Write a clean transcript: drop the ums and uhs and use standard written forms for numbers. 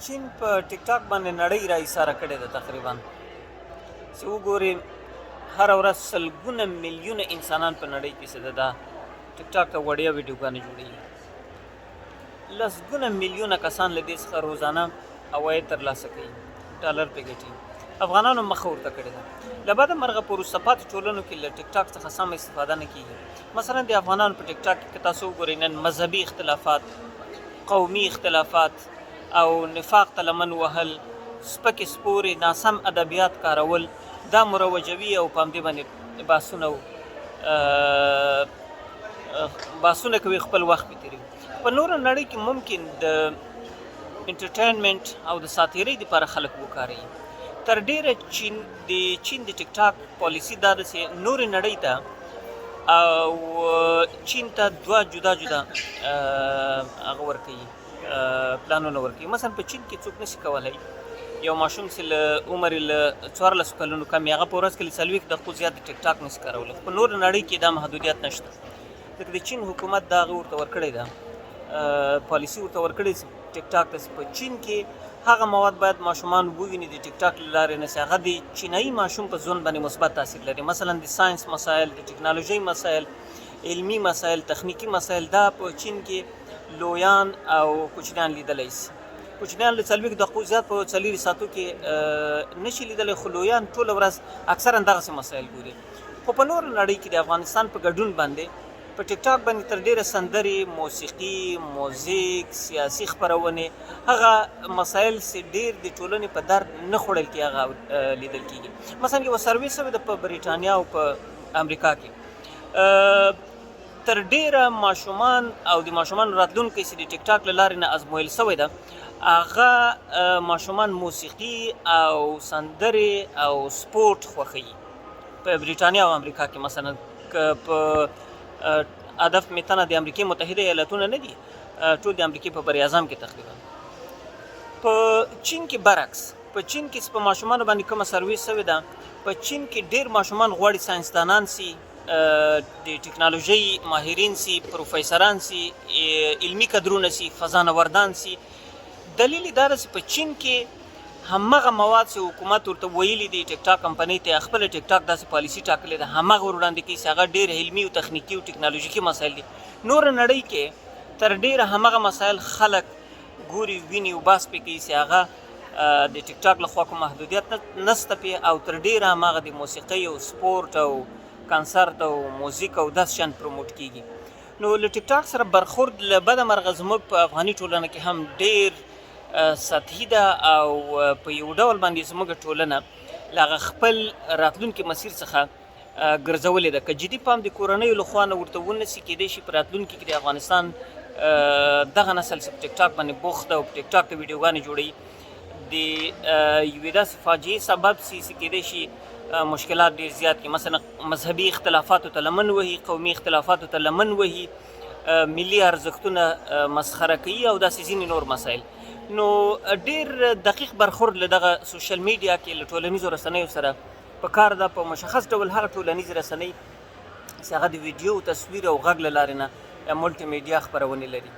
چین په ټیک ټاک باندې نړۍ را ایساره کړې ده تقریبا چې وګورې هره ورځ سلګونه میلیونه انسانان په نړۍ کې څه ده دا ټیک ټاک ته وړیا ویډیوګانې جوړوي لسګونه میلیونه کسان له دې څخه روزانه عواید ترلاسه کوي ډالر پې ګټي افغانانو مخه ورته کړې ده له بده مرغه په وروسته پاتې ټولنو کې له ټیک ټاک څخه سمه استفاده نه کیږي مثلا د افغانانو په ټیک ټاک کې که تاسو وګورئ نن مذهبي اختلافات قومي اختلافات او نفاق ته لمن وهل سپکې سپورې ناسم ادبیات کارول دا مروجوي او په همدې باندې بحثونه کوي خپل وخت پې تېروي په نوره نړۍ کې ممکن د انټرټینمنټ او د ساتیرۍ دپاره خلک وکاروي تر ډیره چین د ټیک ټاک پالیسي دا ده چې نورې نړۍ ته او چین ته دوه جدا هغه ورکوي پلانونه ورکوي مثلا په چین کې څوک نشي کولی یو ماشوم چې له عمر له 14 کلونو کم یې هغه په ورځ کې له 40 دقیقو زیات د ټیک ټاک نشي کارولی په نورو نړۍ کې دا محدودیت نشته ځکه د چین حکومت دا هغه ورته ورکړې ده پالیسي ورته ورکړې چې ټیک ټاک ته په چین کې هغه مواد باید ماشومان وویني د ټیک ټاک له لارې نه چې هغه د چینایي ماشوم په ژوند باندې مثبت تاثیر لري مثلا د ساینس مسایل د ټکنالوژۍ مسایل علمي مسایل تخنیکي مسایل دا په چین کې لویان او کوچنیان لیدلی شي کوچنیان له 40 دقیقو زیات په 4 ساعتو کې نشي لیدلی خو لویان ټوله ورځ اکثرا دغسې مسایل ګوري خو په نورو نړۍ کې د افغانستان په ګډون باندې په ټیک ټاک باندې تر ډیره سندرې موسیقي موزیک سیاسي خپرونې هغه مسایل چې ډیر د ټولنې په درد نه خوړل کې هغه لیدل کېږي مثلا یوه سروې شوې ده په بریټانیا او په امریکا کې تر ډیره ماشومان او د ماشومانو راتلونکی چې د ټیک ټاک له لارې نه ازمویل شوی ده هغه ماشومان موسیقي او سندرې او سپورټ خوښوي په بریټانیا او امریکا کې مثلا که په هدف میتنه د امریکې متحده ایالتونه نه دي ټول د امریکې په بر اعظم کې تقریبا په چین کې برعکس په چین کې په ماشومانو باندې کومه سروې شوې ده په چین کې ډیر ماشومان غواړي ساینسدانان سي د ټکنالوژۍ ماهرین سي پروفیسران سي علمي کدرونه سي فضانوردان سي دلیل یې دا ده چې په چین کې همغه مواد چې حکومت ورته ویلي دي ټیک ټاک کمپنۍ ته خپله ټیک ټاک داسې پالیسي ټاکلې ده همغه ور وړاندې کوي چې هغه ډېر علمي او تخنیکي او ټکنالوژیکي مسایل دي نوره نړۍ کې تر ډېره همغه مسایل خلک ګوري ویني او بحث پې کوي چې هغه د ټیک ټاک لخوا کوم محدودیت نسته پې او تر ډېره همغه د موسیقۍ او سپورټ او کنسرت او موزیک او داسې شیان پروموټ کېږي نو له ټیک ټاک سره برخورد له بده مرغه زموږ په افغاني ټولنه کې هم ډېر سطحي ده او په یو ډول باندې زموږ ټولنه له هغه خپل راتلونکي مسیر څخه ګرځولې ده که جدي پام د کورنیو له خوا نه ورته ونسي کېدی شي په راتلونکي کې د افغانستان دغه نسل چې په ټیک ټاک باندې بوخت ده او په ټیک ټاک ته ویډیوګانې جوړوي د یوې داسې فاجعې سبب سي چې کېدی شي مشکلات ډېر زیات کړي مثلا مذهبي اختلافاتو ته لمن وهي قومي اختلافاتو ته لمن وهي ملي ارزښتونه مسخره کوي او داسې ځینې نور مسایل نو ډیر دقیق برخورد له دغه سوشل میډیا کې له ټولنیزو رسنیو سره په کار ده په مشخص ډول هغه ټولنیز رسنۍ چې هغه د ویډیو تصویر او غږ له لارې نه ملټي میډیا خپرونې لري